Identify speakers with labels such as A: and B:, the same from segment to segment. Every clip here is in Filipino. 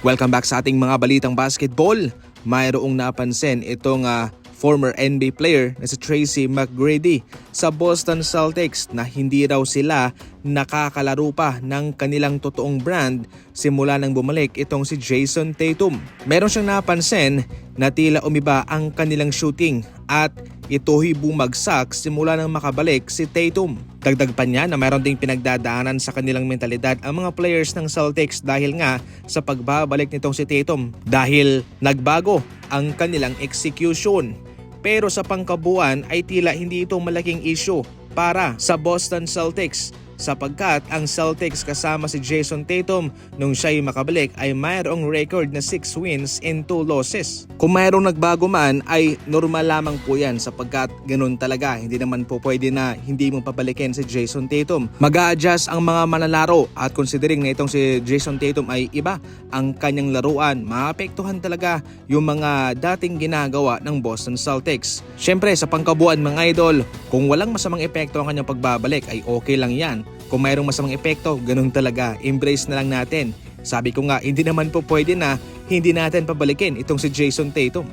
A: Welcome back sa ating mga balitang basketball. Mayroong napansin itong former NBA player na si Tracy McGrady sa Boston Celtics na hindi raw sila nakakalaro pa ng kanilang totoong brand simula nang bumalik itong si Jason Tatum. Meron siyang napansin na tila umiba ang kanilang shooting at ito'y bumagsak simula nang makabalik si Tatum. Dagdag pa niya na mayroon ding pinagdadaanan sa kanilang mentalidad ang mga players ng Celtics dahil nga sa pagbabalik nitong si Tatum dahil nagbago ang kanilang execution. Pero sa pangkabuuan ay tila hindi ito malaking issue para sa Boston Celtics sapagkat ang Celtics kasama si Jason Tatum nung siya'y makabalik ay mayroong record na 6 wins and 2 losses. Kung mayroong nagbago man ay normal lamang po yan sapagkat ganun talaga. Hindi naman po pwede na hindi mo pabalikin si Jason Tatum. Mag-a-adjust ang mga manlalaro at considering na itong si Jason Tatum ay iba ang kanyang laruan, maapektuhan talaga yung mga dating ginagawa ng Boston Celtics. Syempre sa pangkabuuan mga idol, kung walang masamang epekto ang kanyang pagbabalik ay okay lang yan. Kung mayroong masamang epekto, ganun talaga. Embrace na lang natin. Sabi ko nga, hindi naman po pwede na hindi natin pabalikin itong si Jason Tatum.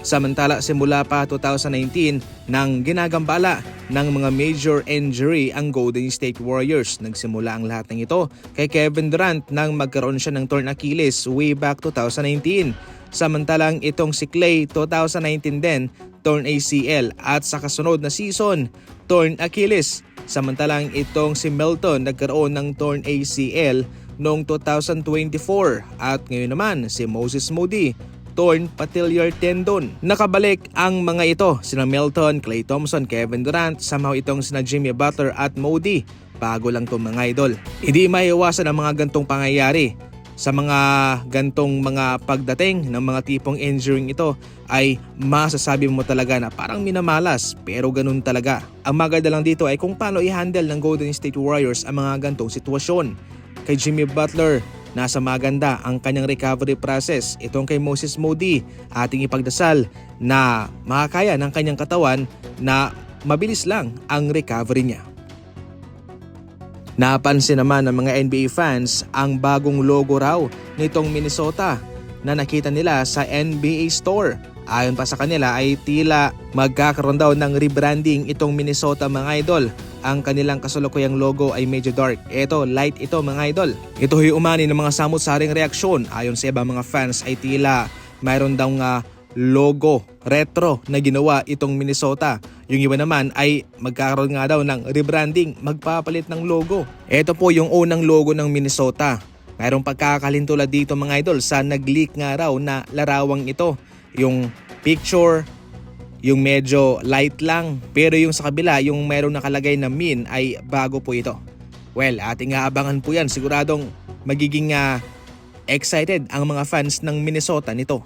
A: Samantala, simula pa 2019 nang ginagambala ng mga major injury ang Golden State Warriors. Nagsimula ang lahat ng ito kay Kevin Durant nang magkaroon siya ng torn Achilles way back 2019. Samantalang itong si Klay 2019 din, torn ACL at sa kasunod na season, torn Achilles. Samantalang itong si Milton nagkaroon ng torn ACL noong 2024 at ngayon naman si Moses Moody torn patellar tendon. Nakabalik ang mga ito, sina Milton, Klay Thompson, Kevin Durant, somehow itong sina Jimmy Butler at Moody. Bago lang itong mga idol. Hindi maiiwasan ang mga gantong pangyayari. Sa mga gantong mga pagdating ng mga tipong injuring ito ay masasabi mo talaga na parang minamalas pero ganun talaga. Ang maganda lang dito ay kung paano i-handle ng Golden State Warriors ang mga gantong sitwasyon. Kay Jimmy Butler, nasa maganda ang kanyang recovery process. Itong kay Moses Moody, ating ipagdasal na makakaya ng kanyang katawan na mabilis lang ang recovery niya. Napansin naman ng mga NBA fans ang bagong logo raw nitong Minnesota na nakita nila sa NBA Store. Ayon pa sa kanila ay tila magkakaroon daw ng rebranding itong Minnesota mga idol. Ang kanilang kasalukuyang logo ay medyo dark. Ito, light ito mga idol. Ito ay umani ng mga samut-saring reaksyon. Ayon sa ibang mga fans ay tila mayroon daw logo retro na ginawa itong Minnesota. Yung iba naman ay magkakaroon nga daw ng rebranding, magpapalit ng logo. Ito po yung unang logo ng Minnesota. Mayroong pagkakalintulad dito mga idol sa nag-leak nga raw na larawang ito. Yung picture, yung medyo light lang. Pero yung sa kabila, yung mayroong nakalagay na min ay bago po ito. Well, ating aabangan po yan. Siguradong magiging excited ang mga fans ng Minnesota nito.